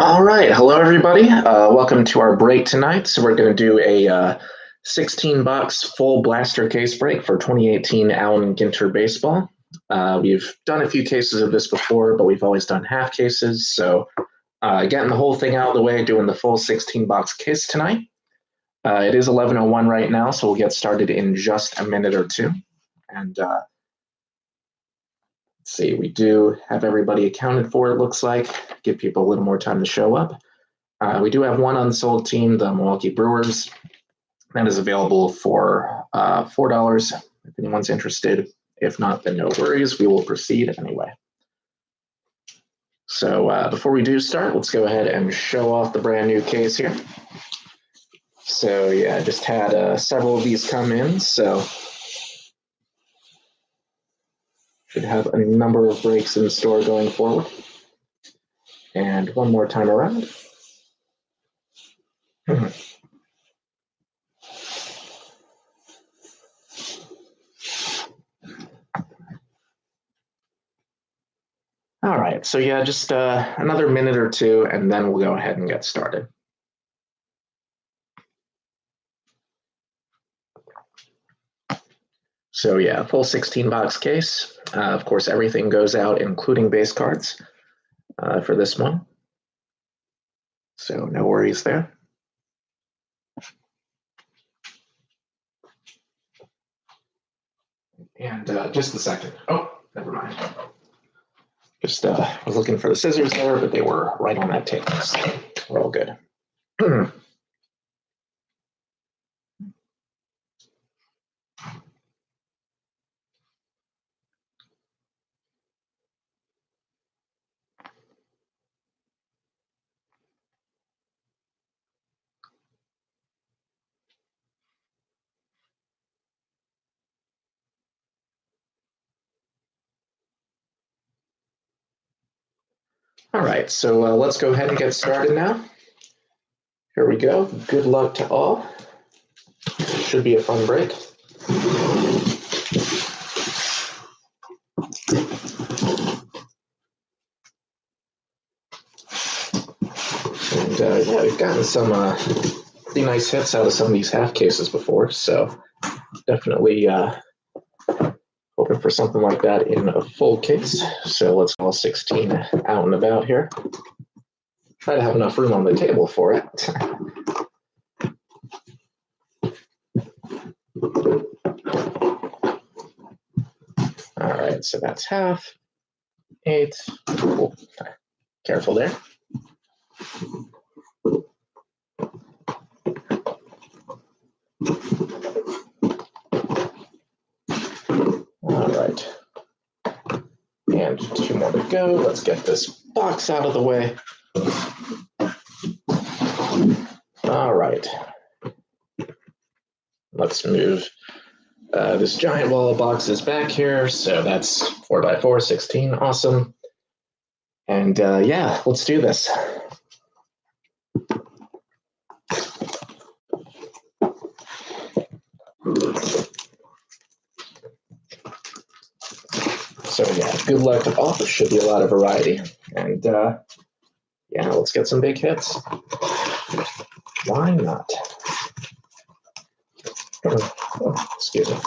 All right, hello everybody. Welcome to our break tonight. So we're going to do a 16-box full blaster case break for 2018 Allen Ginter baseball. We've done a few cases of this before, but we've always done half cases. So getting the whole thing out of the way, doing the full 16-box case tonight. It is 11:01 right now, so we'll get started in just a minute or two. And let's see, we do have everybody accounted for, it looks like. Give people a little more time to show up. We do have one unsold team, the Milwaukee Brewers. That is available for $4 if anyone's interested. If not, then no worries. We will proceed anyway. So before we do start, let's go ahead and show off the brand new case here. So yeah, I just had several of these come in, so should have a number of breaks in store going forward. And one more time around. All right, so yeah, just another minute or two, and then we'll go ahead and get started. So yeah, full 16-box case. Of course, everything goes out, including base cards for this one. So no worries there. And just a second. Oh, never mind. Just was looking for the scissors there, but they were right on that table, so we're all good. All right, so let's go ahead and get started now. Here we go. Good luck to all. Should be a fun break. And yeah, we've gotten some pretty nice hits out of some of these half cases before, so definitely hoping for something like that in a full case. So let's all 16 out and about here. Try to have enough room on the table for it. All right, so that's half. 8. Oh, careful there. All right. And 2 more to go. Let's get this box out of the way. All right. Let's move this giant wall of boxes back here. So that's 4x4, 16. Awesome. And yeah, let's do this. So yeah, good luck to all. There should be a lot of variety. And yeah, let's get some big hits. Why not? Oh, excuse me.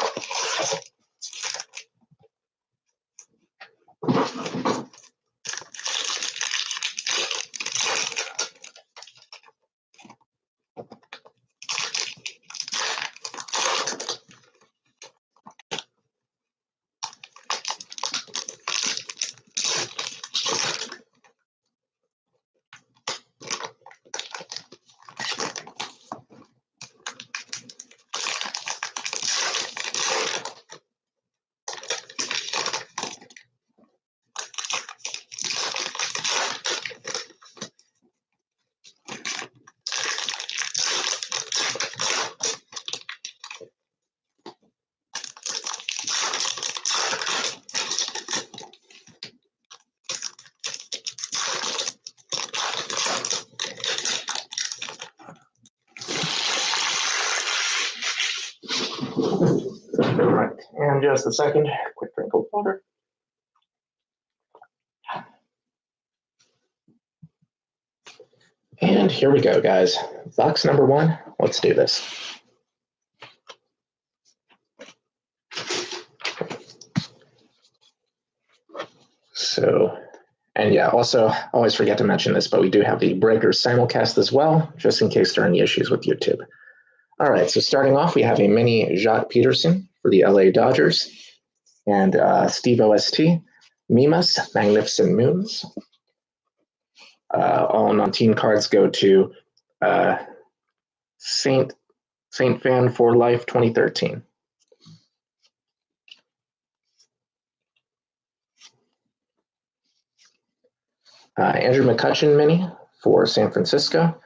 All right, and just a second, quick drink of water. And here we go, guys. Box number 1. Let's do this. So, and yeah, also, always forget to mention this, but we do have the Breakers simulcast as well, just in case there are any issues with YouTube. All right, so starting off, we have a mini Jacques Peterson for the LA Dodgers, and Steve OST, Mimas, Magnificent Moons. All non-team cards go to Saint Fan for Life 2013. Andrew McCutchen mini for San Francisco,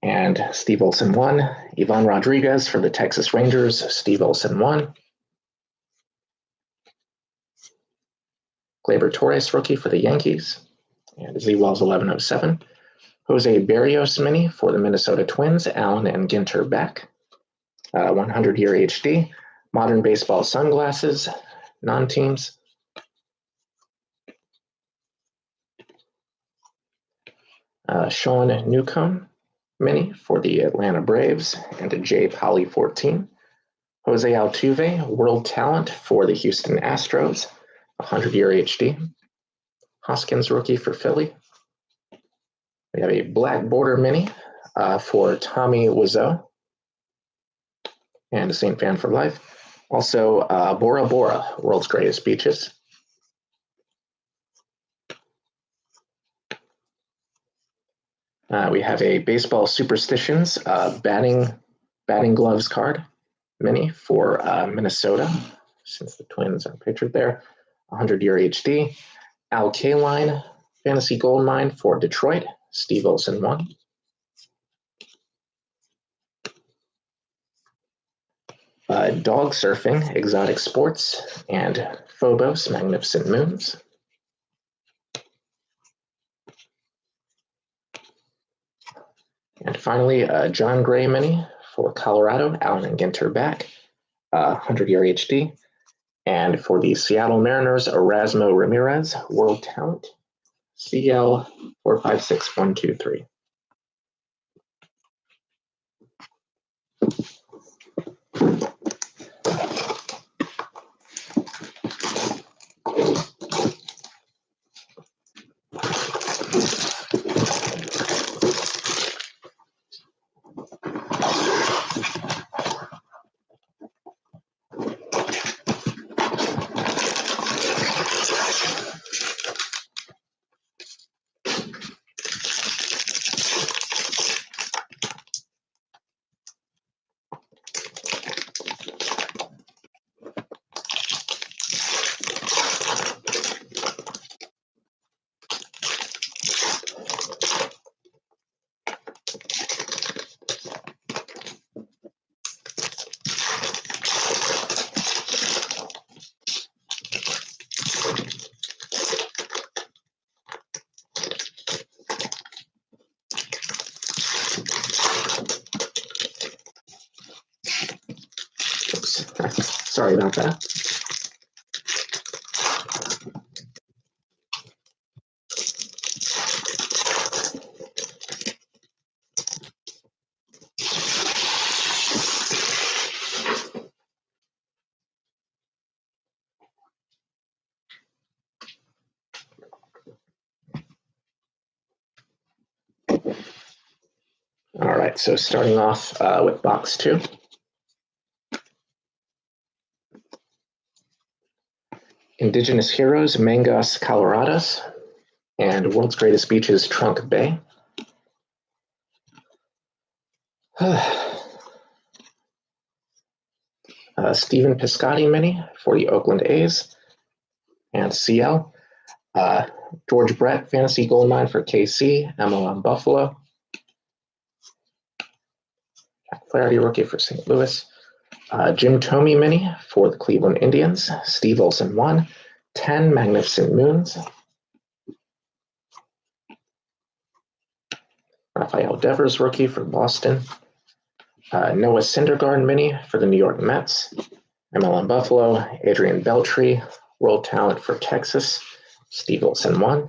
and Steve Olson 1. Ivan Rodriguez for the Texas Rangers, Steve Olson 1. Gleyber Torres rookie for the Yankees, and Z Wells 1107. Jose Barrios mini for the Minnesota Twins, Allen and Ginter back. 100-year HD. Modern Baseball sunglasses, non-teams. Sean Newcomb mini for the Atlanta Braves, and a J Poly 14. Jose Altuve, World Talent for the Houston Astros, 100-year HD. Hoskins rookie for Philly. We have a black border mini for Tommy Wiseau, and a Saint Fan for Life. Also, Bora Bora, World's Greatest Beaches. We have a Baseball Superstitions batting gloves card mini for Minnesota, since the Twins are pictured there. 100-year HD. Al Kaline Fantasy Gold Mine for Detroit, Steve Olson 1. Dog Surfing, Exotic Sports, and Phobos, Magnificent Moons. And finally, John Gray mini for Colorado, Allen and Ginter back, 100-year HD. And for the Seattle Mariners, Erasmo Ramirez, World Talent, CL 456123. Sorry about that. All right, so starting off with box 2. Indigenous Heroes, Mangos Colorados, and World's Greatest Beaches, Trunk Bay. Stephen Piscotty mini for the Oakland A's, and CL. George Brett Fantasy Gold Mine for KC, MLM Buffalo. Flaherty rookie for St. Louis. Jim Thome mini for the Cleveland Indians, Steve Olson 1. 10 Magnificent Moons. Rafael Devers rookie for Boston. Noah Syndergaard mini for the New York Mets, MLM Buffalo. Adrian Beltre, World Talent for Texas, Steve Olson 1.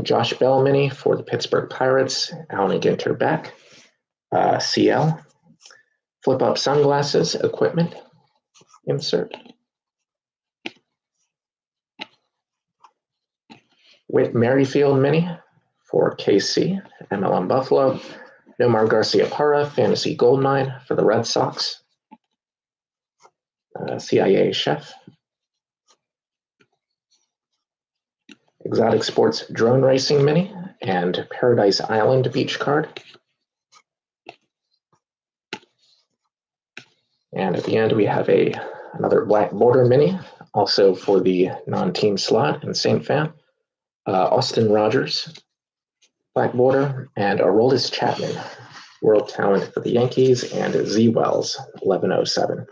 Josh Bell mini for the Pittsburgh Pirates, Allen Ginter back. CL. Flip up sunglasses, equipment, insert. Whit Merrifield mini for KC, MLM Buffalo. Nomar Garcia-Parra, Fantasy Goldmine for the Red Sox. CIA Chef. Exotic Sports Drone Racing Mini and Paradise Island Beach Card. And at the end, we have another Black Border Mini, also for the non-team slot in St. Fan. Austin Rogers, Black Border, and Aroldis Chapman, World Talent for the Yankees, and Z Wells, 1107.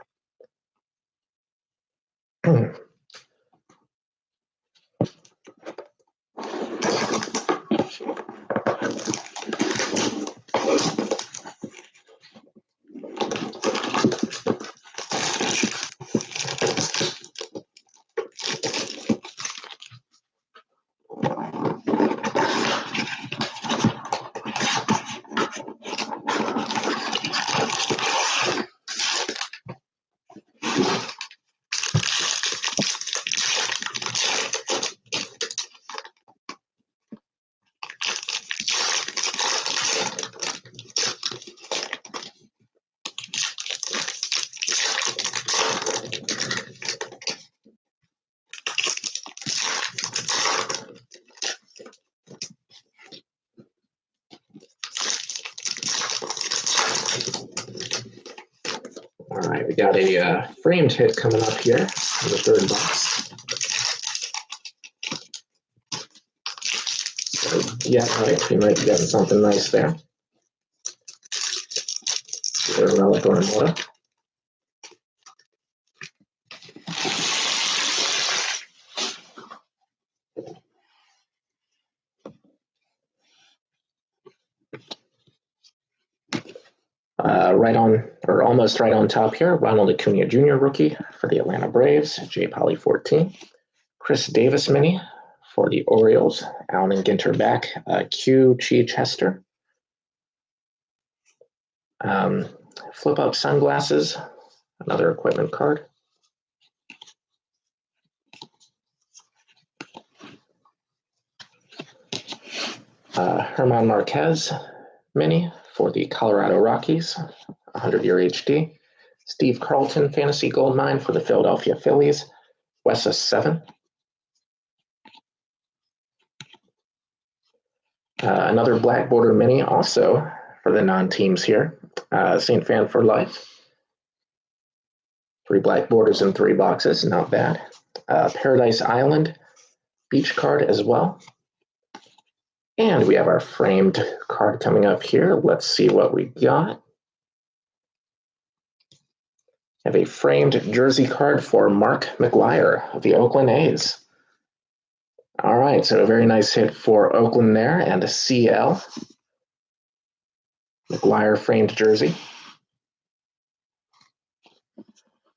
All right, we got a framed hit coming up here in the third box. So, yeah, right, we might be getting something nice there. Either a relic or a moto. Right on, or almost right on top here, Ronald Acuna Jr. rookie for the Atlanta Braves, J. Poly 14. Chris Davis mini for the Orioles, Allen Ginter back, Q. Chichester. Flip up sunglasses, another equipment card. Herman Marquez mini for the Colorado Rockies, 100-year HD. Steve Carlton Fantasy Goldmine for the Philadelphia Phillies, Wessa 7. Another Black Border mini also for the non-teams here, St. Fan for Life. 3 black borders in 3 boxes, not bad. Paradise Island Beach card as well. And we have our framed card coming up here. Let's see what we got. I have a framed jersey card for Mark McGwire of the Oakland A's. All right, so a very nice hit for Oakland there, and a CL. McGwire framed jersey.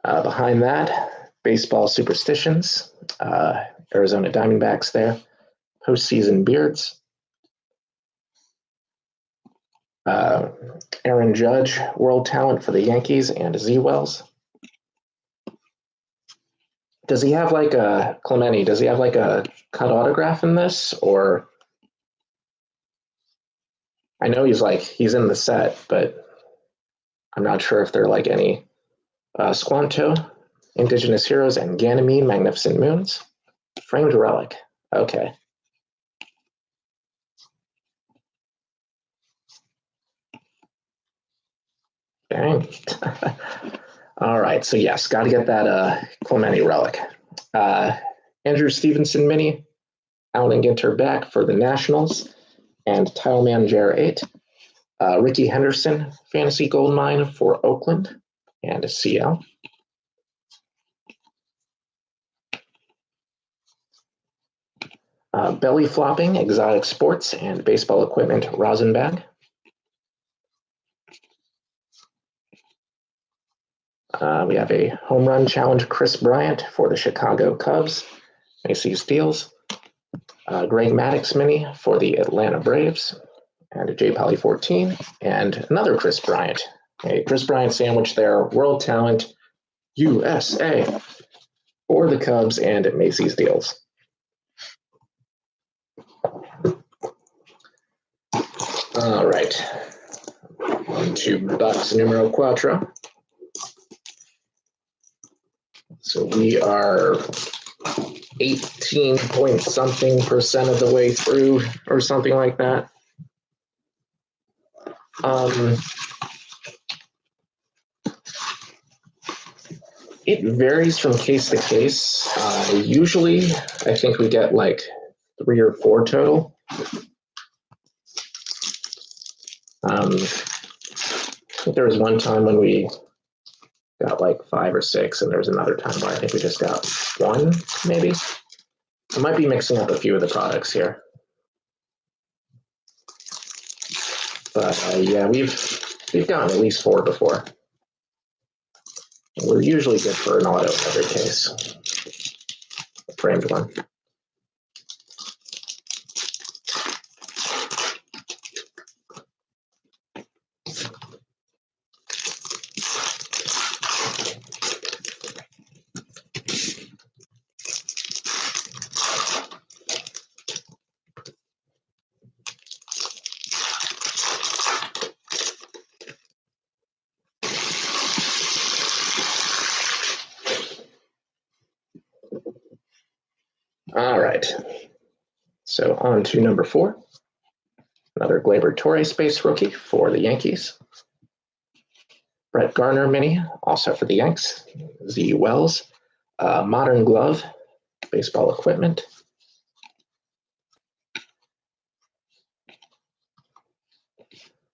Behind that, baseball superstitions. Arizona Diamondbacks there. Postseason beards. Aaron Judge, World Talent for the Yankees, and Z Wells. Does he have like a Clemente? Does he have like a cut autograph in this, or I know he's in the set, but I'm not sure if they're like any Squanto, Indigenous Heroes, and Ganymede, Magnificent Moons. Framed relic. Okay. Dang. All right, so yes, got to get that Clemente relic. Andrew Stevenson mini, Allen Ginter back for the Nationals, and Tileman JR8. Ricky Henderson Fantasy Goldmine for Oakland, and a CL. Belly Flopping Exotic Sports and Baseball Equipment Rosenbag. We have a Home Run Challenge Chris Bryant for the Chicago Cubs, Macy's Steals. Greg Maddux mini for the Atlanta Braves, and a J. Poly 14, and another Chris Bryant. A Chris Bryant sandwich there, World Talent USA for the Cubs and at Macy's Deals. All right, on to box numero cuatro. So we are 18 point something percent of the way through, or something like that. It varies from case to case. Usually, I think we get like 3 or 4 total. I think there was one time when we got like 5 or 6, and there was another time where I think we just got 1, maybe. I might be mixing up a few of the products here. But yeah, we've gotten at least 4 before. We're usually good for an auto in every case. A framed one. All right, so on to number 4. Another Gleyber Torres base rookie for the Yankees. Brett Garner mini, also for the Yanks. Z Wells, Modern Glove, baseball equipment.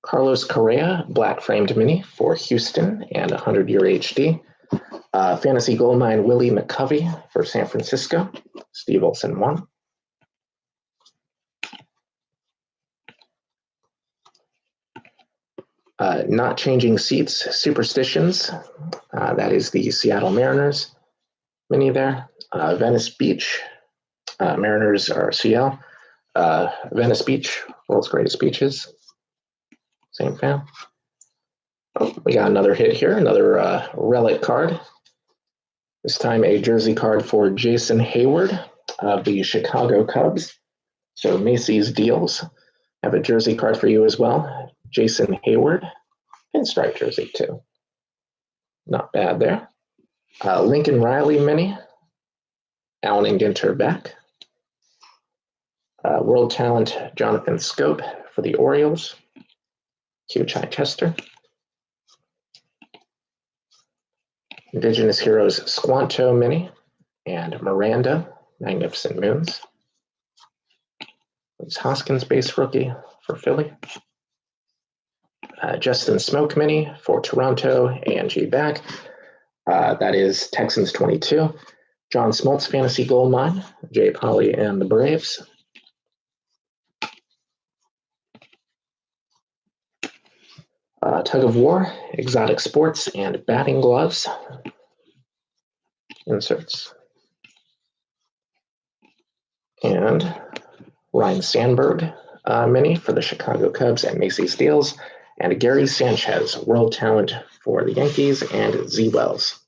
Carlos Correa, black framed mini for Houston and 100-year HD. Fantasy Goldmine Willie McCovey for San Francisco. Steve Olson 1. Not Changing Seats, Superstitions. That is the Seattle Mariners mini there. Venice Beach. Mariners are CL. Venice Beach, World's Greatest Beaches. Same fan. Oh, we got another hit here, another relic card. This time a jersey card for Jason Hayward of the Chicago Cubs. So Macy's Deals. I have a jersey card for you as well. Jason Hayward. Pinstripe jersey too. Not bad there. Lincoln Riley mini. Allen and Ginter back. World Talent Jonathan Scope for the Orioles. Hugh Chichester. Indigenous Heroes Squanto mini and Miranda, Magnificent Moons. It's Hoskins base rookie for Philly. Justin Smoke mini for Toronto, ANG back. That is Texans 22. John Smoltz Fantasy Goldmine, J. Poly and the Braves. Tug of War, Exotic Sports, and Batting Gloves. Inserts. And Ryan Sandberg mini for the Chicago Cubs at Macy's Deals. And Gary Sanchez, World Talent for the Yankees, and Z Wells.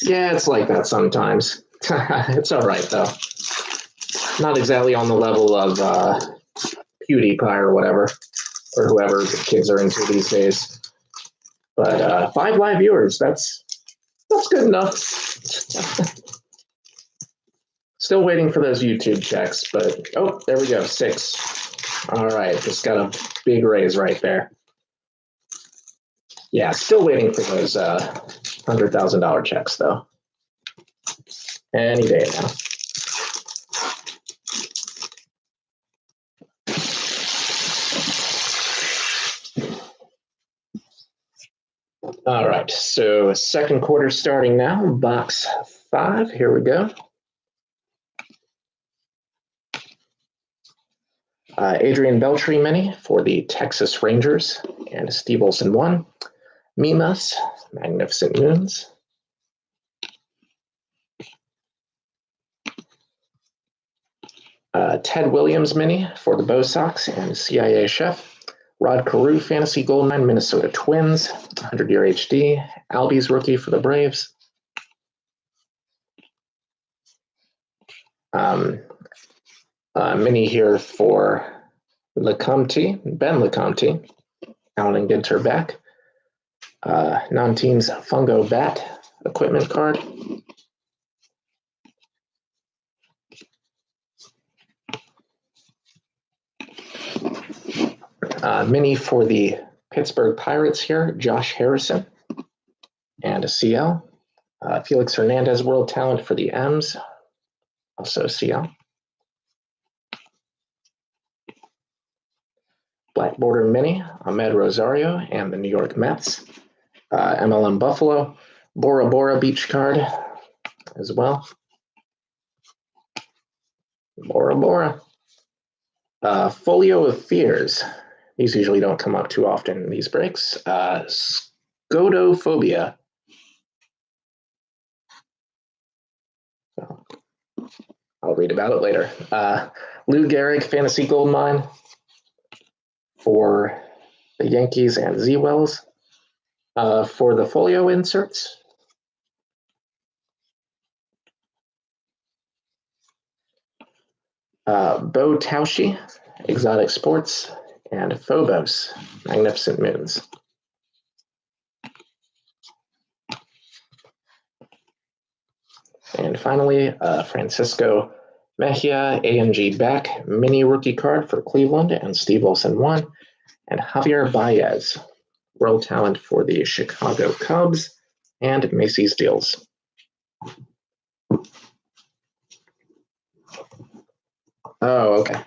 Yeah, it's like that sometimes. It's all right, though. Not exactly on the level of PewDiePie or whatever, or whoever the kids are into these days. But 5 live viewers, that's good enough. Still waiting for those YouTube checks, but oh, there we go, 6. All right, just gotta Big raise right there. Yeah, still waiting for those $100,000 checks, though. Any day now. All right, so second quarter starting now, box 5. Here we go. Adrian Beltre mini for the Texas Rangers and Steve Olson 1. Mimas, Magnificent Moons. Ted Williams mini for the Bo Sox and CIA Chef. Rod Carew Fantasy Goldmine Minnesota Twins, 100-year HD. Albies rookie for the Braves. Mini here for LeCompte, Ben LeCompte, Allen and Ginter back. Non-teams Fungo Bat equipment card. Mini for the Pittsburgh Pirates here, Josh Harrison and a CL. Felix Hernandez World Talent for the M's, also CL. Black Border Mini, Ahmed Rosario and the New York Mets. MLM Buffalo, Bora Bora Beach card as well. Bora Bora. Folio of Fears. These usually don't come up too often in these breaks. Scotophobia. So, I'll read about it later. Lou Gehrig Fantasy Goldmine for the Yankees and Z-Wells. For the folio inserts, Bo Taushi, Exotic Sports, and Phobos, Magnificent Moons. And finally, Francisco Mejia, AMG back, mini rookie card for Cleveland and Steve Olson 1, and Javier Baez, World Talent for the Chicago Cubs and Macy's Deals. Oh, okay.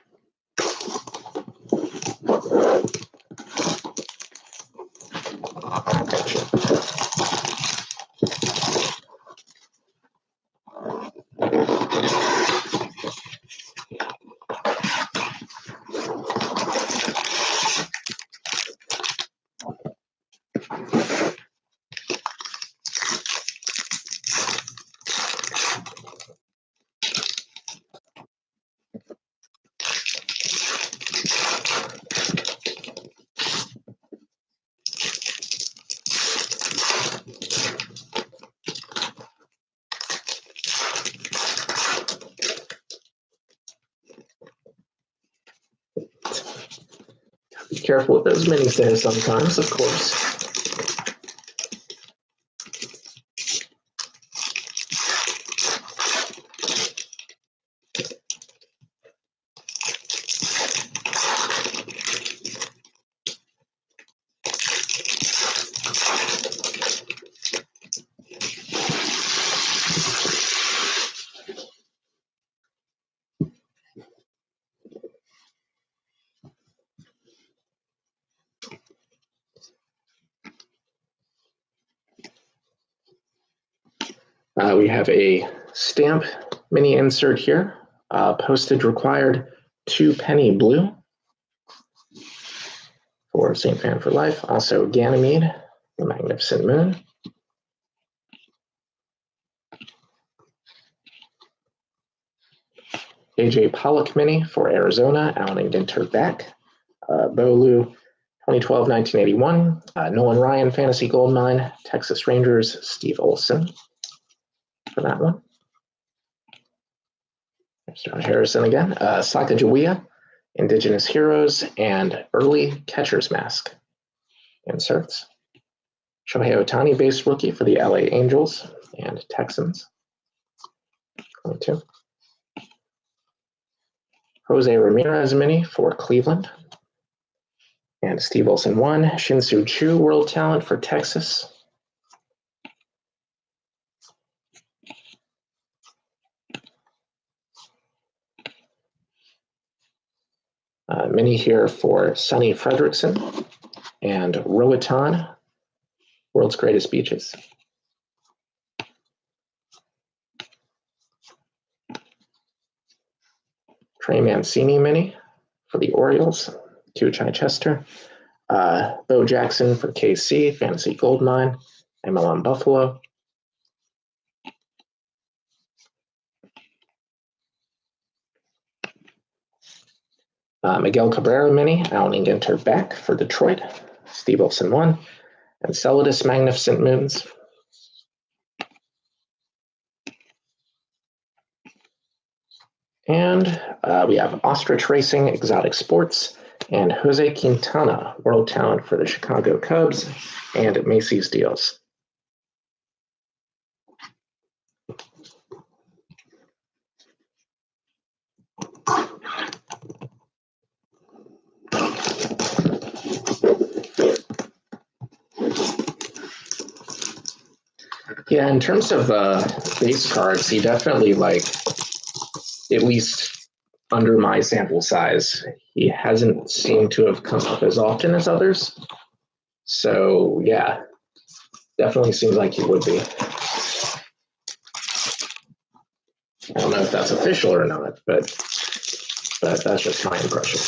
Be careful with those minis there sometimes, of course. We have a stamp mini insert here, postage required 2-penny blue for St. Fan for Life. Also Ganymede, the Magnificent Moon. AJ Pollock mini for Arizona, Allen and Ginter back. Bolu 2012-1981. Nolan Ryan Fantasy Goldmine, Texas Rangers, Steve Olson for that one. There's John Harrison again. Sacagawea, Indigenous Heroes, and Early Catcher's Mask inserts. Shohei Ohtani base rookie for the LA Angels and Texans. 22. Jose Ramirez mini for Cleveland. And Steve Wilson 1, Shin-Soo Choo, World Talent for Texas. Mini here for Sonny Fredrickson and Roatan, World's Greatest Beaches. Trey Mancini mini for the Orioles, to Chichester. Bo Jackson for KC, Fantasy Goldmine, MLM Buffalo. Miguel Cabrera mini, Alan Ginter back for Detroit, Steve Wilson 1, and Celadus Magnificent Moons. And we have Ostrich Racing, Exotic Sports, and Jose Quintana, World Talent for the Chicago Cubs, and Macy's Deals. Yeah, in terms of base cards, he definitely, like, at least under my sample size, he hasn't seemed to have come up as often as others. So, yeah, definitely seems like he would be. I don't know if that's official or not, but that's just my impression.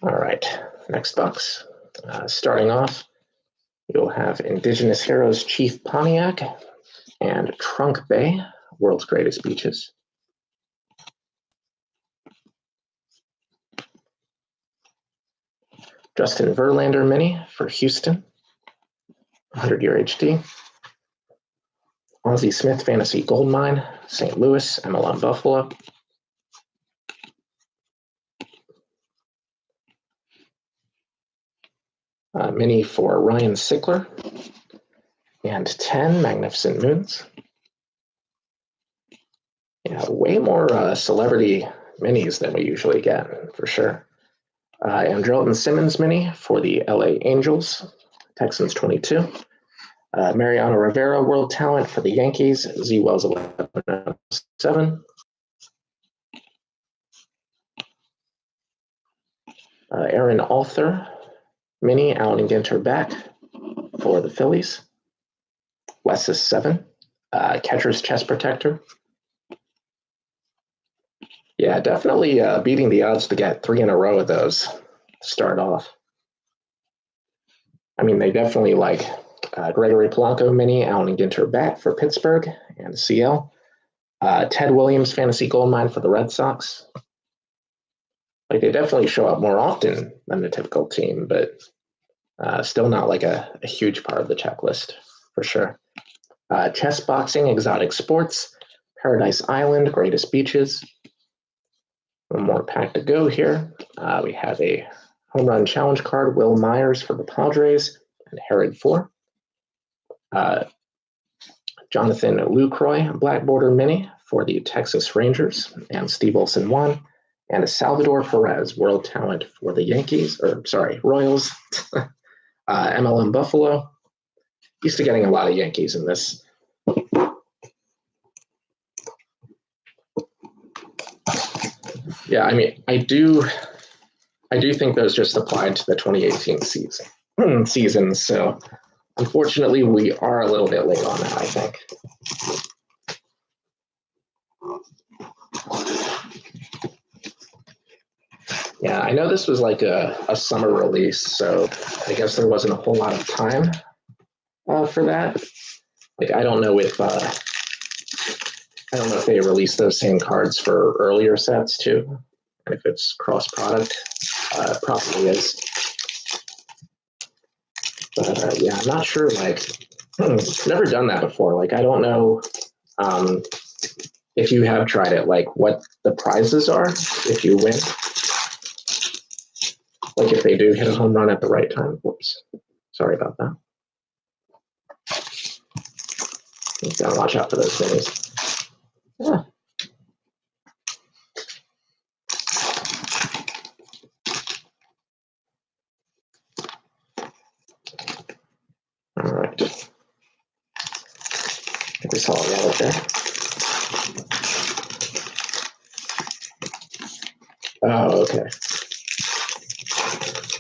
All right, next box. Starting off, you'll have Indigenous Heroes Chief Pontiac and Trunk Bay, World's Greatest Beaches. Justin Verlander mini for Houston, 100-year HD. Ozzie Smith Fantasy Goldmine, St. Louis, MLM Buffalo. Mini for Ryan Sickler, and 10 Magnificent Moons. Yeah, way more celebrity minis than we usually get, for sure. Andrelton Simmons mini for the LA Angels, Texans 22. Mariano Rivera World Talent for the Yankees, Z Wells 1107. Aaron Arthur mini, Alan and Ginter back for the Phillies. Wes's 7. Catcher's Chest Protector. Yeah, definitely beating the odds to get 3 in a row of those to start off. I mean, they definitely like Gregory Polanco mini, Alan and Ginter back for Pittsburgh and CL. Ted Williams Fantasy Goldmine for the Red Sox. Like, they definitely show up more often than the typical team, but still not like a huge part of the checklist, for sure. Chess Boxing, Exotic Sports, Paradise Island, Greatest Beaches. One more pack to go here. We have a Home Run Challenge card, Will Myers for the Padres, and Herod 4. Jonathan Lucroy, Black Border Mini for the Texas Rangers, and Steve Wilson 1. And a Salvador Perez, World Talent for the Yankees, Royals. MLM Buffalo. Used to getting a lot of Yankees in this. Yeah, I mean, I do think those just applied to the 2018 season. So Unfortunately, we are a little bit late on that, I think. Yeah, I know this was like a summer release, so I guess there wasn't a whole lot of time for that. Like, I don't know if they released those same cards for earlier sets too, and if it's cross product, it probably is. But yeah, I'm not sure. Like, never done that before. Like, I don't know if you have tried it. Like, what the prizes are if you win. Like, if they do hit a home run at the right time. Whoops, sorry about that. You gotta watch out for those minis. Yeah. All right. I think we saw a wallet there. Oh, okay.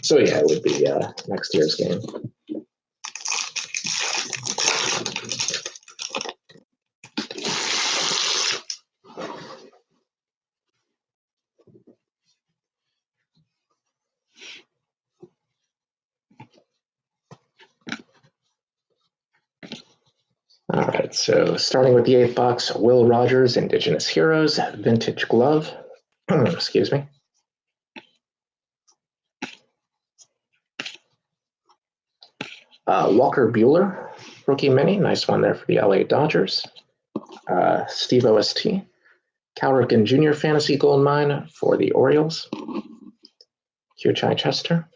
So yeah, it would be next year's game. All right, so starting with the $8, Will Rogers, Indigenous Heroes, Vintage Glove. Excuse me. Walker Buehler, rookie mini, nice one there for the LA Dodgers. Steve OST, Cal Ripken Jr. Fantasy Gold Mine for the Orioles. Hugh Chichester.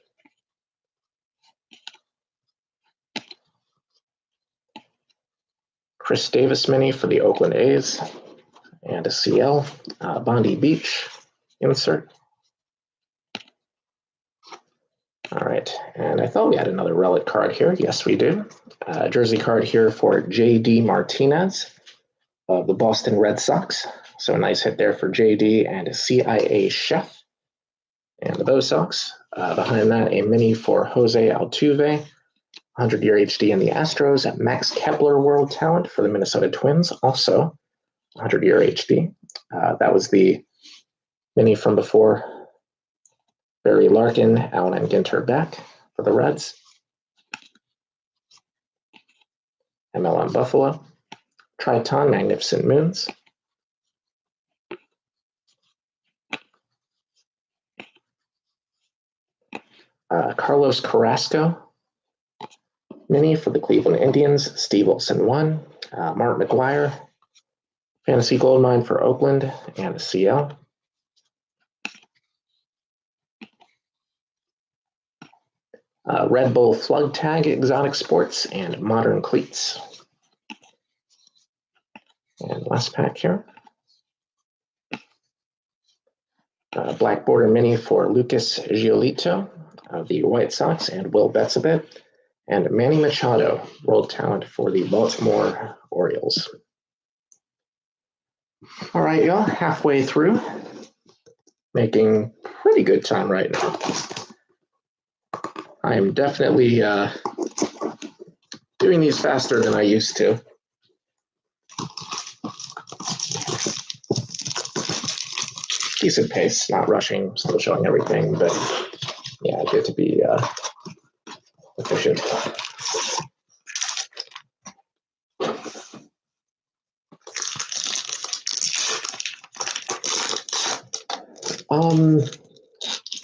Chris Davis mini for the Oakland A's. And a CL, Bondi Beach insert. All right, and I thought we had another relic card here. Yes, we do. Jersey card here for J.D. Martinez of the Boston Red Sox. So a nice hit there for J.D. and a CIA chef and the Bo Sox. Behind that, a mini for Jose Altuve, 100-year HD in the Astros. Max Kepler World Talent for the Minnesota Twins, also 100-year HD. That was the mini from before. Barry Larkin, Allen and Ginter back for the Reds. ML on Buffalo. Triton, Magnificent Moons. Carlos Carrasco, mini for the Cleveland Indians. Steve Wilson 1. Mark McGuire, Fantasy Gold Mine for Oakland, and a CL. Red Bull Flug Tag, Exotic Sports, and Modern Cleats. And last pack here. Black Border Mini for Lucas Giolito of the White Sox and Will Betsabet. And Manny Machado, World Talent for the Baltimore Orioles. All right, y'all, halfway through. Making pretty good time right now. I'm definitely doing these faster than I used to. Decent pace, not rushing, still showing everything, but yeah, good to be efficient.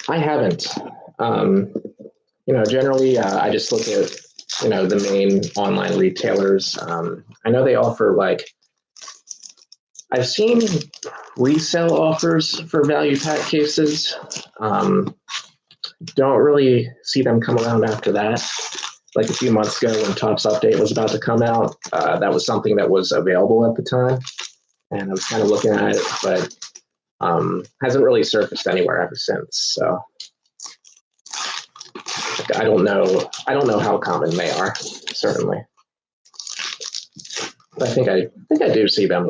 I haven't. Generally, I just look at, the main online retailers. I know they offer I've seen resale offers for value pack cases. Don't really see them come around after that. Like a few months ago when Topps Update was about to come out, that was something that was available at the time. And I was kind of looking at it, but hasn't really surfaced anywhere ever since. So I don't know how common they are, certainly. But I think I do see them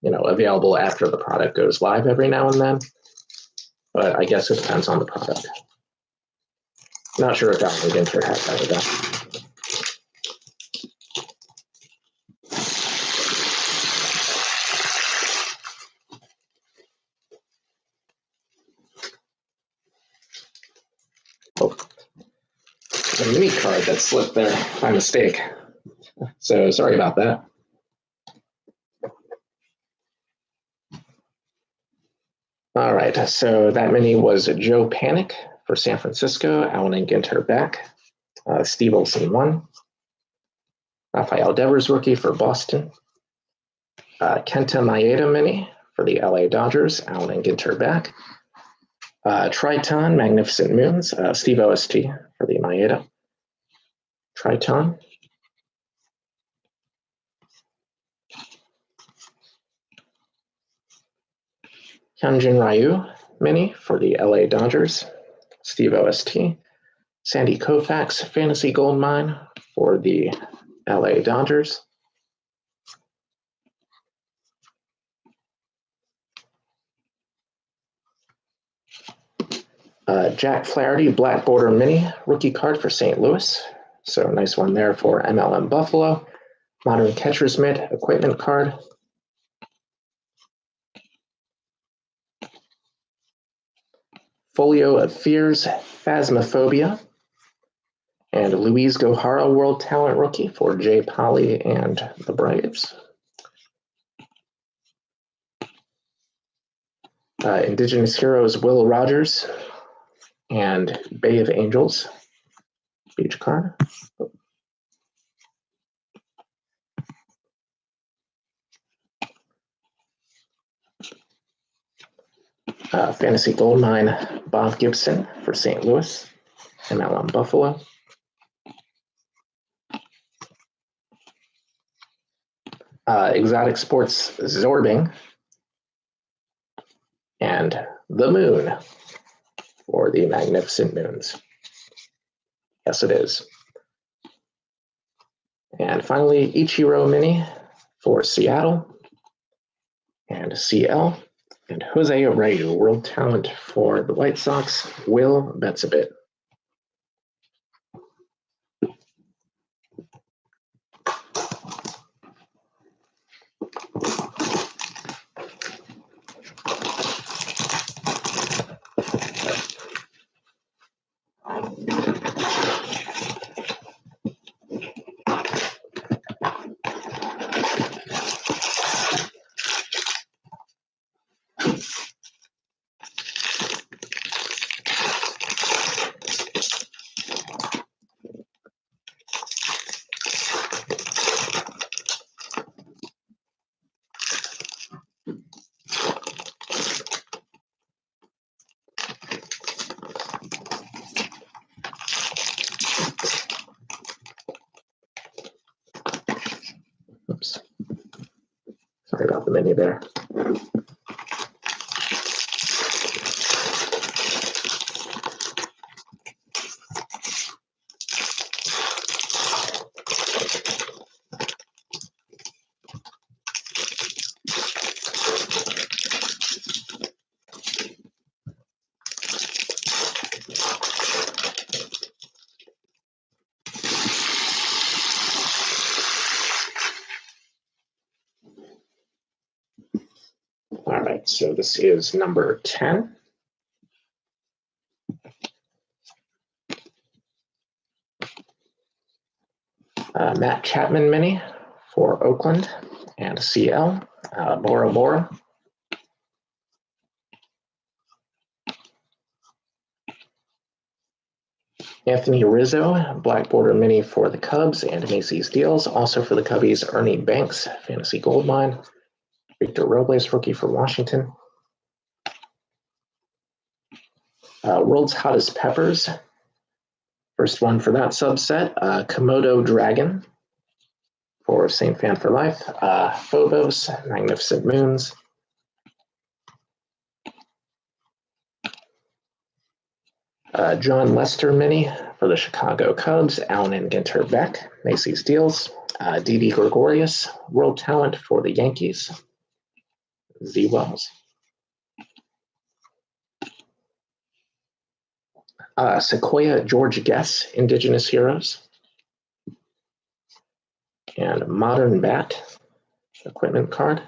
available after the product goes live every now and then. But I guess it depends on the product. Not sure if Allen Ginter has that or not. Oh, a mini card that slipped there by mistake. So sorry about that. All right, so that mini was Joe Panic for San Francisco, Allen and Ginter back. Steve Olson 1. Rafael Devers rookie for Boston. Kenta Maeda mini for the LA Dodgers, Allen and Ginter back. Triton Magnificent Moons, Steve OST for the Maeda. Triton. Hyunjin Ryu mini for the LA Dodgers, Steve OST. Sandy Koufax Fantasy Goldmine for the LA Dodgers. Jack Flaherty Black Border Mini rookie card for St. Louis. So nice one there for MLM Buffalo. Modern Catcher's Mitt equipment card. Folio of Fears Phasmophobia. And Luis Gohara World Talent rookie for Jay Polly and the Braves. Indigenous Heroes Will Rogers and Bay of Angels beach card. Fantasy Goldmine Bob Gibson for St. Louis, MLM Buffalo. Exotic Sports Zorbing and the Moon for the Magnificent Moons. Yes, it is. And finally, Ichiro Mini for Seattle and CL. And Jose Abreu, World Talent for the White Sox, Will Betsabit. Oops. Sorry about the menu there. All right, so this is number 10. Matt Chapman Mini for Oakland and CL, Bora Bora. Anthony Rizzo, Black Border Mini for the Cubs and Macy's Deals. Also for the Cubbies, Ernie Banks, Fantasy Goldmine. Victor Robles, rookie for Washington. World's Hottest Peppers. First one for that subset, Komodo Dragon for St. Fan for Life. Phobos, Magnificent Moons. John Lester Mini for the Chicago Cubs, Allen and Ginter Beck, Macy's Deals. Didi Gregorius, World Talent for the Yankees, Z Wells. Sequoia George Guess, Indigenous Heroes. And Modern Bat, equipment card.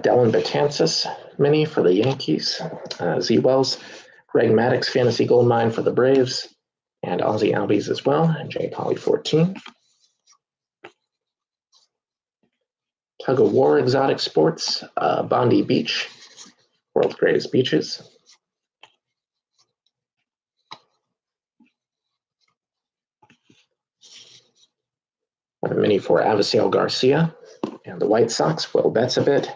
Dellin Betances mini for the Yankees. Z Wells, Greg Maddux Fantasy Gold Mine for the Braves, and Ozzie Albies as well, and J Poly 14. Tug of War Exotic Sports, Bondi Beach, World's Greatest Beaches. A mini for Avisail Garcia, and the White Sox, Will Betsabit,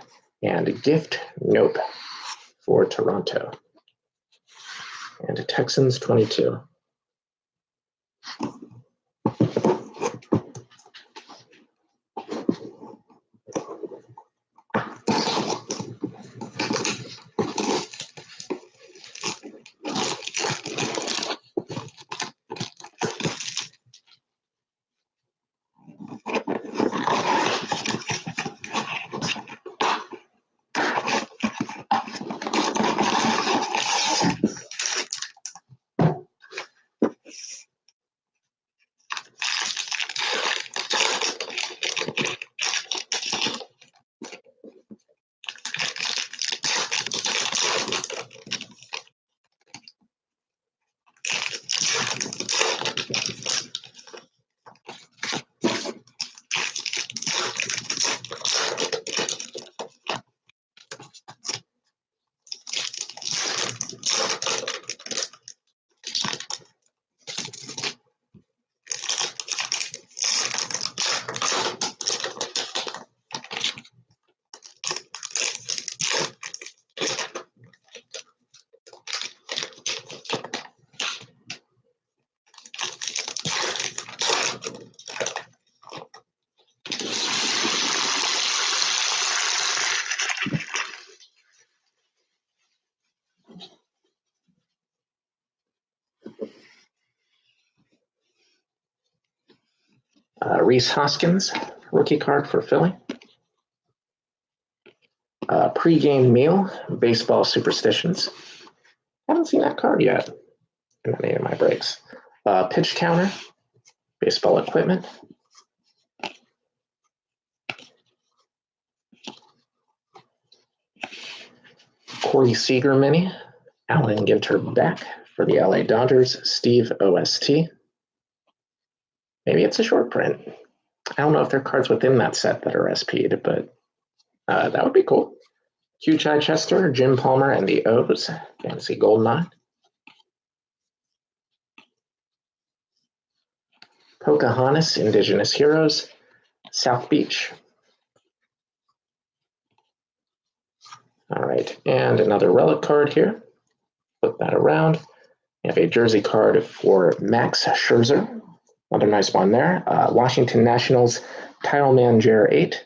and Gift Nope for Toronto. And Texans 22. Reese Hoskins, rookie card for Philly. Pre-game meal, baseball superstitions. Haven't seen that card yet in any of my breaks. Pitch counter, baseball equipment. Corey Seager mini, Alan Ginter back for the LA Dodgers, Steve OST. Maybe it's a short print. I don't know if there are cards within that set that are SP'd, but that would be cool. Hugh Chichester, Jim Palmer, and the O's, Fantasy Gold Mine. Pocahontas, Indigenous Heroes, South Beach. All right, and another relic card here. Flip that around. We have a jersey card for Max Scherzer. Another nice one there. Washington Nationals, Title Man Jer 8.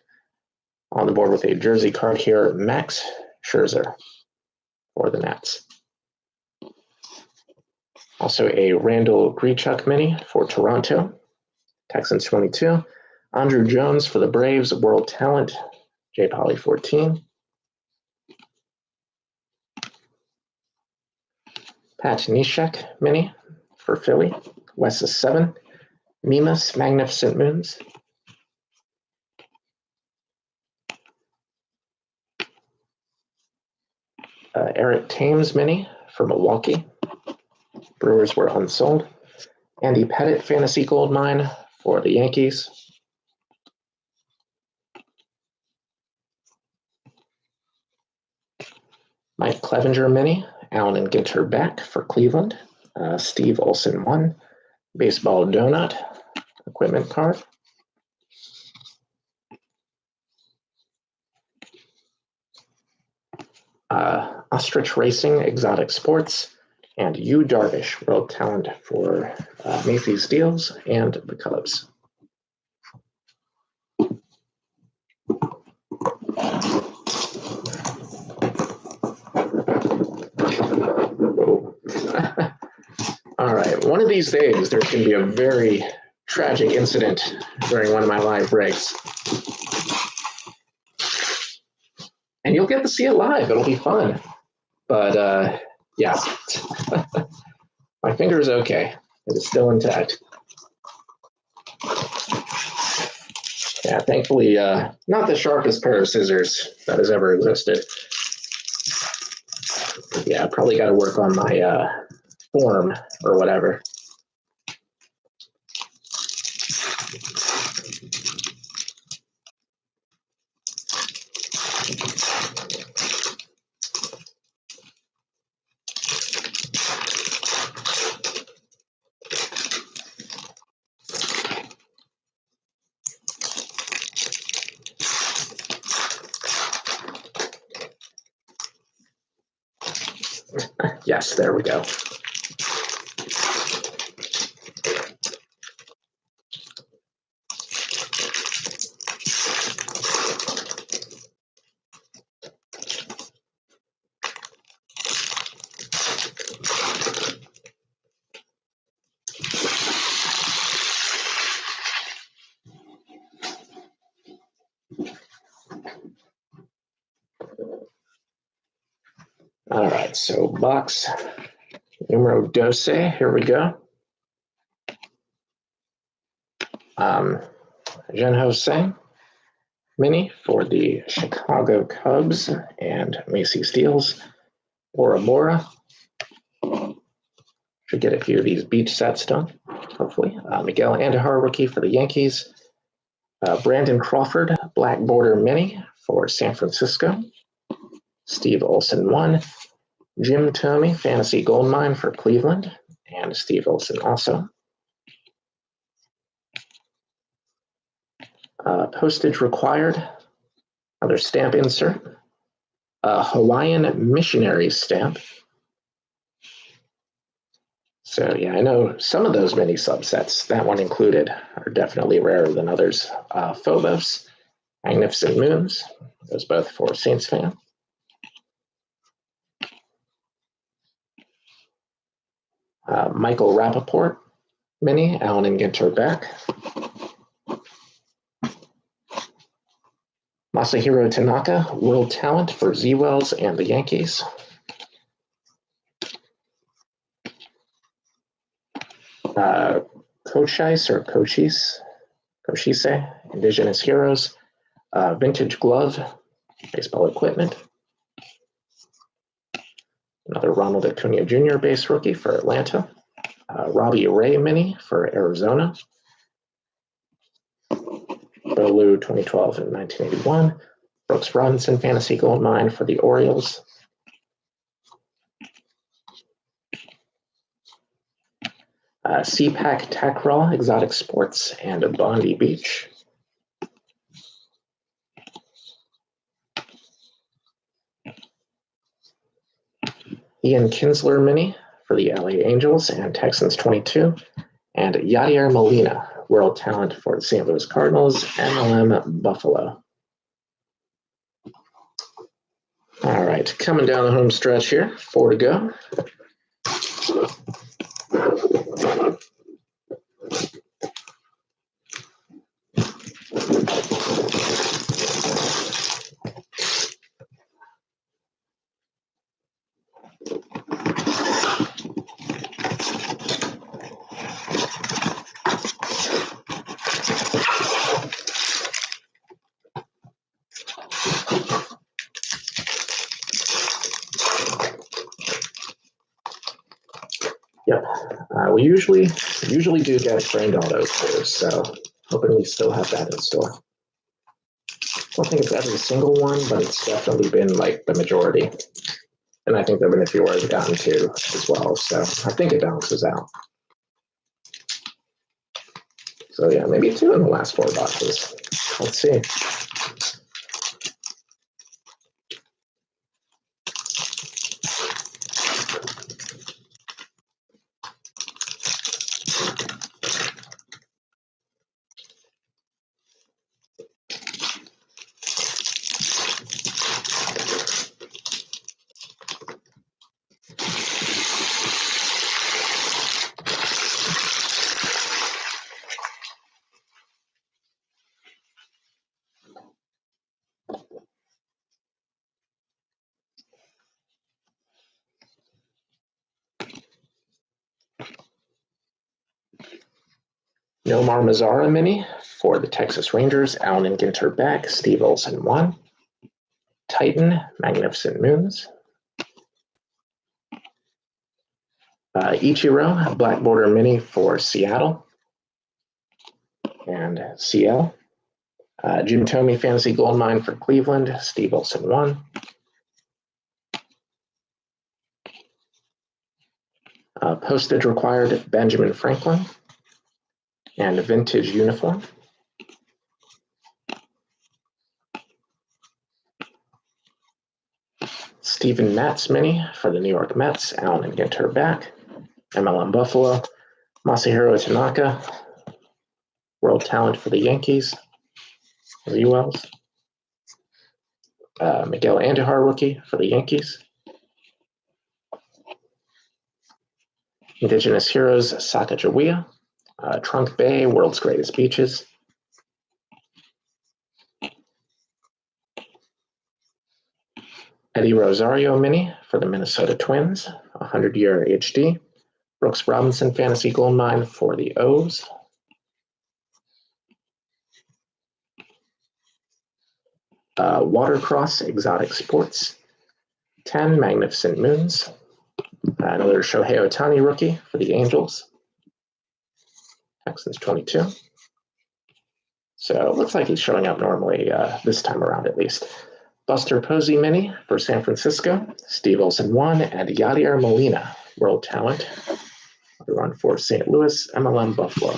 On the board with a jersey card here, Max Scherzer for the Nats. Also a Randall Grichuk mini for Toronto, Texans 22. Andrew Jones for the Braves, World Talent, J Poly 14. Pat Neshek mini for Philly, Wes's 7. Mimas, Magnificent Moons. Eric Thames mini for Milwaukee. Brewers were unsold. Andy Pettit Fantasy Gold Mine for the Yankees. Mike Clevenger mini, Allen and Ginter back for Cleveland. Steve Olson 1. Baseball Donut equipment card. Ostrich Racing Exotic Sports, and Yu Darvish World Talent for Macy's Deals and the Cubs. All right, one of these days there's going to be a very tragic incident during one of my live breaks. And you'll get to see it live. It'll be fun. But yeah, my finger is okay. It is still intact. Yeah, thankfully, not the sharpest pair of scissors that has ever existed. Yeah, probably got to work on my form or whatever. Yes, there we go. All right, so box numero 12, here we go. Jen Jose mini for the Chicago Cubs and Macy Steels. Bora Bora. Should get a few of these beach sets done, hopefully. Miguel Andujar rookie for the Yankees. Brandon Crawford Black Border mini for San Francisco. Steve Olson 1. Jim Thome Fantasy Goldmine for Cleveland. And Steve Olson also. Postage required. Another stamp insert. Hawaiian Missionary stamp. So yeah, I know some of those mini subsets, that one included, are definitely rarer than others. Phobos, Magnificent Moons, those both for Saints fan. Michael Rappaport mini, Allen and Ginter back. Masahiro Tanaka, World Talent for Z-Wells and the Yankees. Cochise or Cochise, Indigenous Heroes. Vintage Glove, baseball equipment. Another Ronald Acuna Jr. base rookie for Atlanta. Robbie Ray mini for Arizona. Bolu 2012 and 1981. Brooks Robinson Fantasy Goldmine for the Orioles. CPAC Tech Raw Exotic Sports and Bondi Beach. Ian Kinsler mini for the LA Angels and Texans 22. And Yadier Molina, World Talent for the St. Louis Cardinals, MLM Buffalo. All right, coming down the home stretch here, 4 to go. Yep, we usually do get framed autos too, so hoping we still have that in store. I don't think it's every single one, but it's definitely been like the majority. And I think there have been a few where I've gotten 2 as well, so I think it balances out. So yeah, maybe 2 in the last 4 boxes. Let's see. Nomar Mazara mini for the Texas Rangers, Allen and Ginter back, Steve Olson 1. Titan, Magnificent Moons. Ichiro, Black Border Mini for Seattle and CL. Jim Thome, Fantasy Gold Mine for Cleveland, Steve Olson 1. Postage required, Benjamin Franklin. And Vintage Uniform. Steven Matz mini for the New York Mets, Allen and Ginter back. MLM Buffalo. Masahiro Tanaka, World Talent for the Yankees, the ULs. Miguel Andujar rookie for the Yankees. Indigenous Heroes, Sacagawea. Trunk Bay, World's Greatest Beaches. Eddie Rosario mini for the Minnesota Twins, 100-year HD. Brooks Robinson Fantasy Gold Mine for the O's. Watercross Exotic Sports, 10 Magnificent Moons. Another Shohei Ohtani rookie for the Angels. Texans 22. So it looks like he's showing up normally this time around at least. Buster Posey mini for San Francisco, Steve Olson 1, and Yadier Molina, World Talent. Run for St. Louis, MLM Buffalo.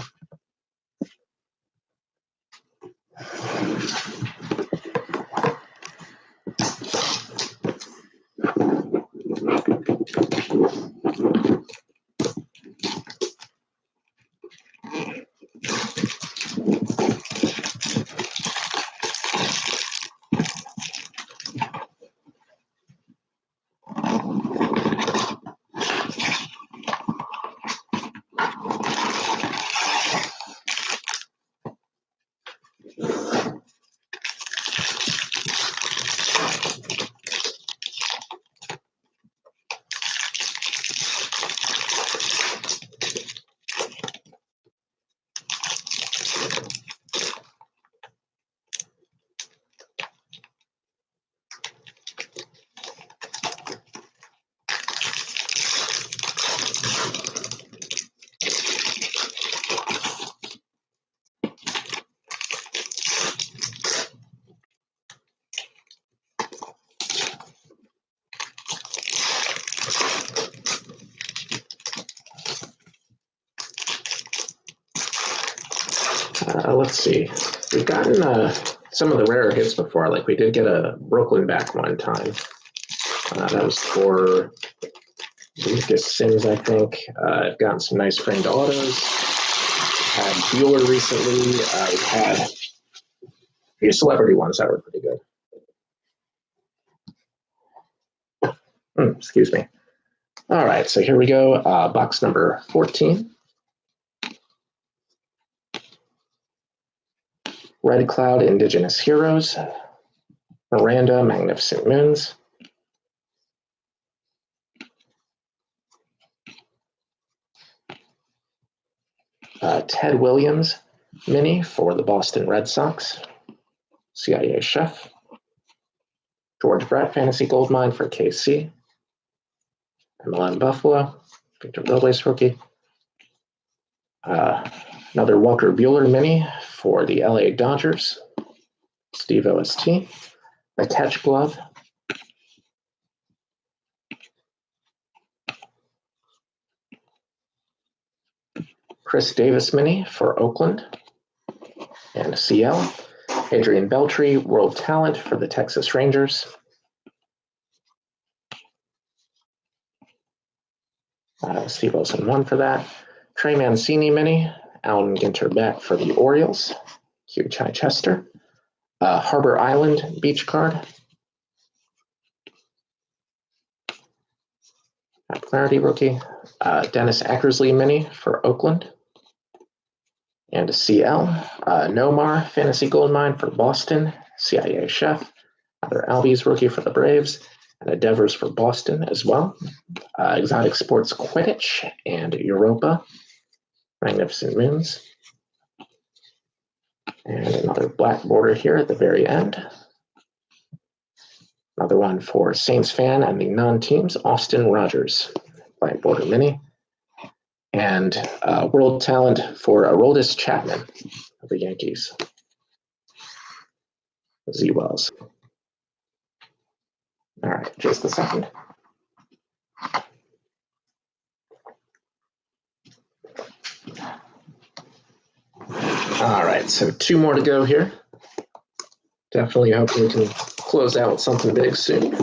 Let's see. We've gotten some of the rare hits before. Like we did get a Brooklyn back one time. That was for Lucas Sims, I think. I've gotten some nice framed autos. Had Bueller recently. I've had a few celebrity ones that were pretty good. Excuse me. All right, so here we go. Box number 14. Red Cloud, Indigenous Heroes. Miranda, Magnificent Moons. Ted Williams mini for the Boston Red Sox. CIA Chef. George Brett Fantasy Gold Mine for KC. MLM Buffalo. Victor Robles rookie. Another Walker Bueller mini for the LA Dodgers. Steve OST. The Catch Glove. Chris Davis mini for Oakland and CL. Adrian Beltre, World Talent for the Texas Rangers. Steve Olson 1 for that. Trey Mancini mini, Allen Ginter back for the Orioles. Hugh Chichester. Harbor Island Beach card. Clarity rookie. Dennis Eckersley mini for Oakland. And a CL. Nomar Fantasy Gold Mine for Boston. CIA Chef. Another Albies rookie for the Braves. And a Devers for Boston as well. Exotic Sports Quidditch and Europa. Magnificent Moons. And another black border here at the very end. Another one for Saints fan and the non-teams, Austin Rogers, black border mini. And World Talent for Aroldis Chapman of the Yankees. Z Wells. All right, just a second. All right, so 2 more to go here. Definitely hope we can close out with something big soon.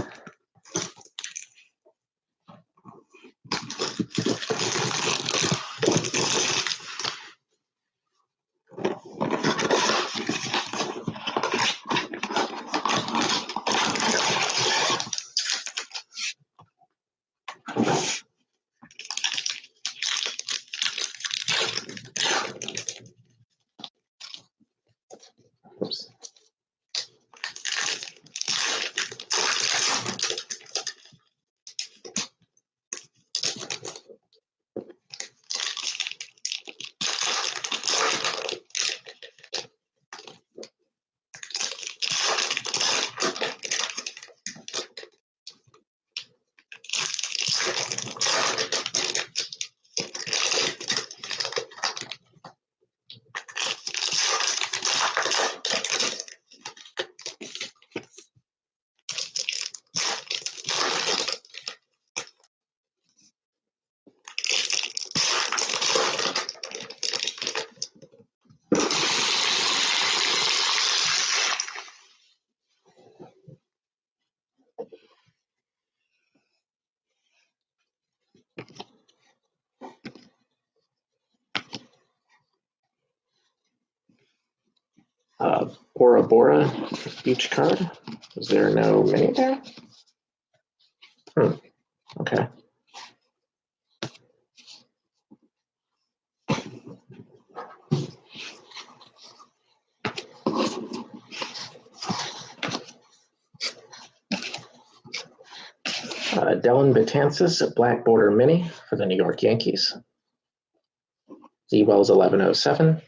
Oops. Bora Bora beach card. Is there no mini there? Okay. Dellin Betances, a black border mini for the New York Yankees. Z Wells 1107.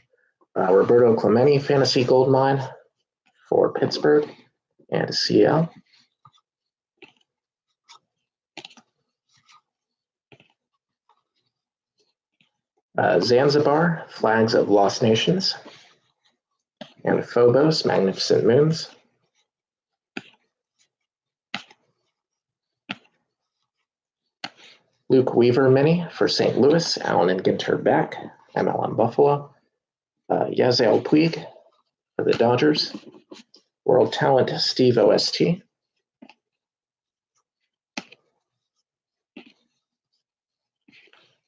Roberto Clemente, Fantasy Gold Mine for Pittsburgh and CL. Zanzibar, Flags of Lost Nations. And Phobos, Magnificent Moons. Luke Weaver mini for St. Louis, Allen and Ginter back, MLM Buffalo. Yasiel Puig for the Dodgers. World Talent, Steve OST.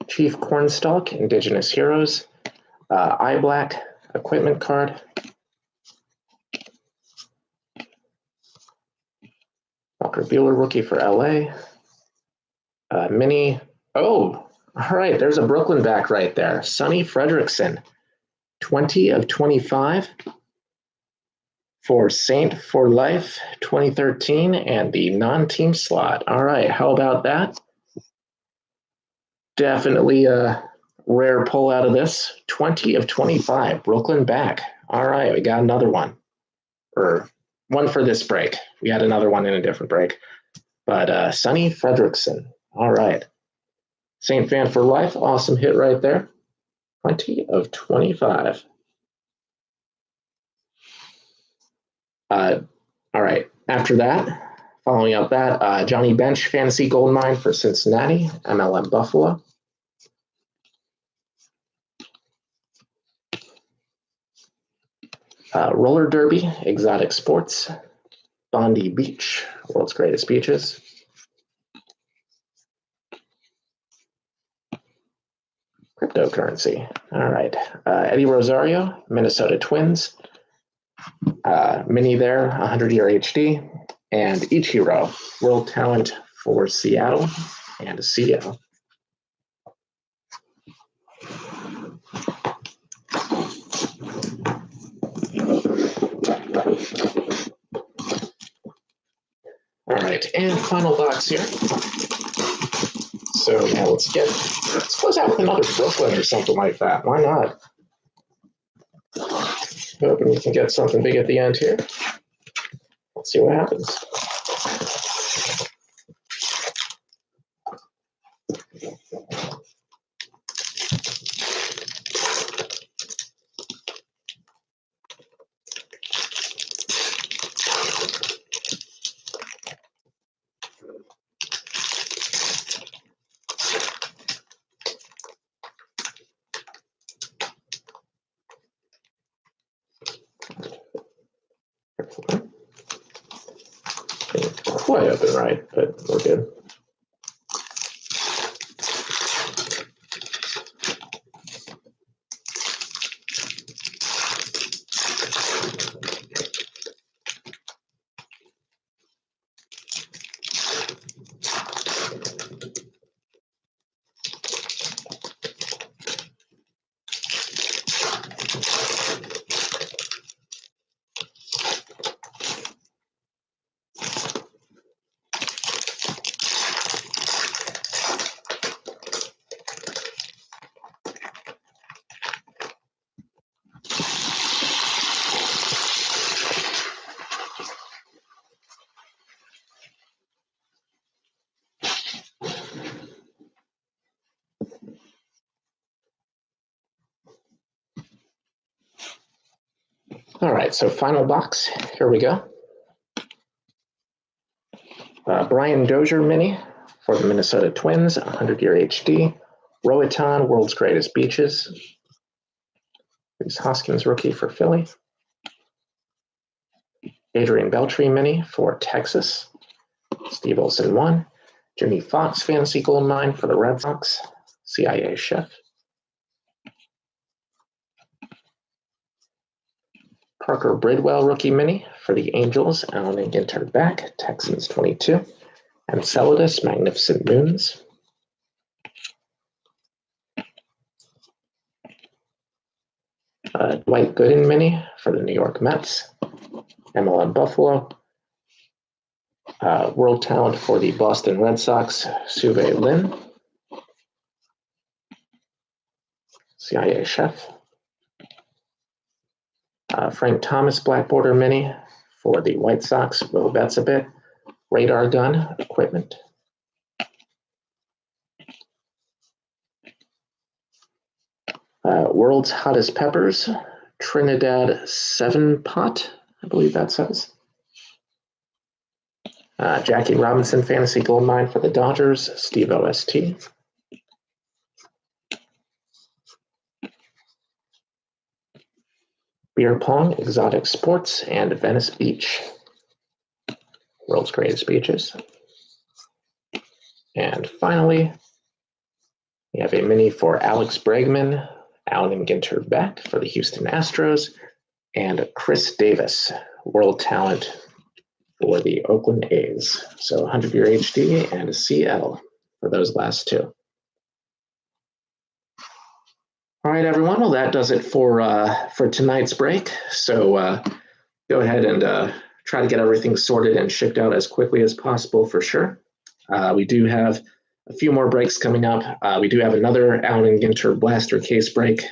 Chief Cornstalk, Indigenous Heroes. Eye Black, Equipment card. Walker Buehler, rookie for LA. Mini. Oh, all right. There's a Brooklyn back right there. Sonny Frederickson, 20 of 25 for Saint for Life 2013 and the non-team slot. All right. How about that? Definitely a rare pull out of this. 20 of 25. Brooklyn back. All right. We got another one. Or one for this break. We had another one in a different break. But Sonny Frederickson. All right. Saint fan for life. Awesome hit right there. 20 of 25. All right. After that, following up that, Johnny Bench, Fantasy Gold Mine for Cincinnati, MLM Buffalo. Roller Derby, Exotic Sports, Bondi Beach, World's Greatest Beaches. Cryptocurrency. All right. Eddie Rosario, Minnesota Twins. Mini there, 100-year HD. And Ichiro, World Talent for Seattle and Seattle. All right, and final box here. So yeah, let's close out with another Brooklyn or something like that. Why not? Hoping we can get something big at the end here. Let's see what happens. Quite open right, but we're good. All right, so final box. Here we go. Brian Dozier mini for the Minnesota Twins, 100-year HD. Roatan, World's Greatest Beaches. Reese Hoskins rookie for Philly. Adrian Beltre mini for Texas. Steve Olson 1. Jimmy Fox fantasy gold mine for the Red Sox. CIA chef. Parker Bridwell rookie mini for the Angels. Allen and Ginter back. Texans 22. And Celadus Magnificent Moons. Dwight Gooden mini for the New York Mets. MLM Buffalo. World Talent for the Boston Red Sox. Suve Lin. CIA chef. Frank Thomas Black Border mini for the White Sox. Will bets a bit. Radar gun equipment. World's Hottest Peppers. Trinidad 7 pot, I believe that says. Jackie Robinson fantasy gold mine for the Dodgers. Steve OST. Beer pong, exotic sports, and Venice Beach. World's Greatest Beaches. And finally, we have a mini for Alex Bregman, Allen and Ginter back for the Houston Astros, and Chris Davis, World Talent for the Oakland A's. So 100-year HD and a CL for those last two. All right, everyone. Well, that does it for tonight's break. So go ahead and try to get everything sorted and shipped out as quickly as possible for sure. We do have a few more breaks coming up. We do have another Allen and Ginter Blaster case break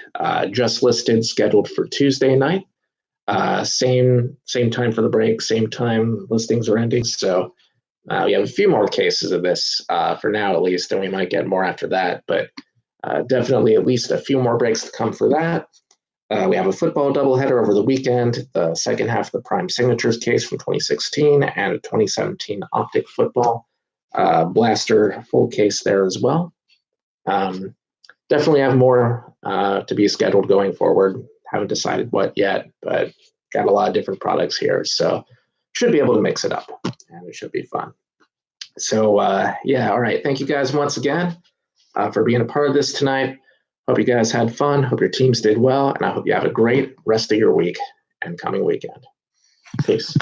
just listed, scheduled for Tuesday night. Same time for the break, same time listings are ending. So we have a few more cases of this for now, at least, and we might get more after that. But definitely at least a few more breaks to come for that. We have a football doubleheader over the weekend, the second half of the Prime Signatures case from 2016 and a 2017 Optic Football Blaster full case there as well. Definitely have more to be scheduled going forward. Haven't decided what yet, but got a lot of different products here. So should be able to mix it up and it should be fun. So yeah, all right. Thank you guys once again for being a part of this tonight. Hope you guys had fun. Hope your teams did well. And I hope you have a great rest of your week and coming weekend. Peace.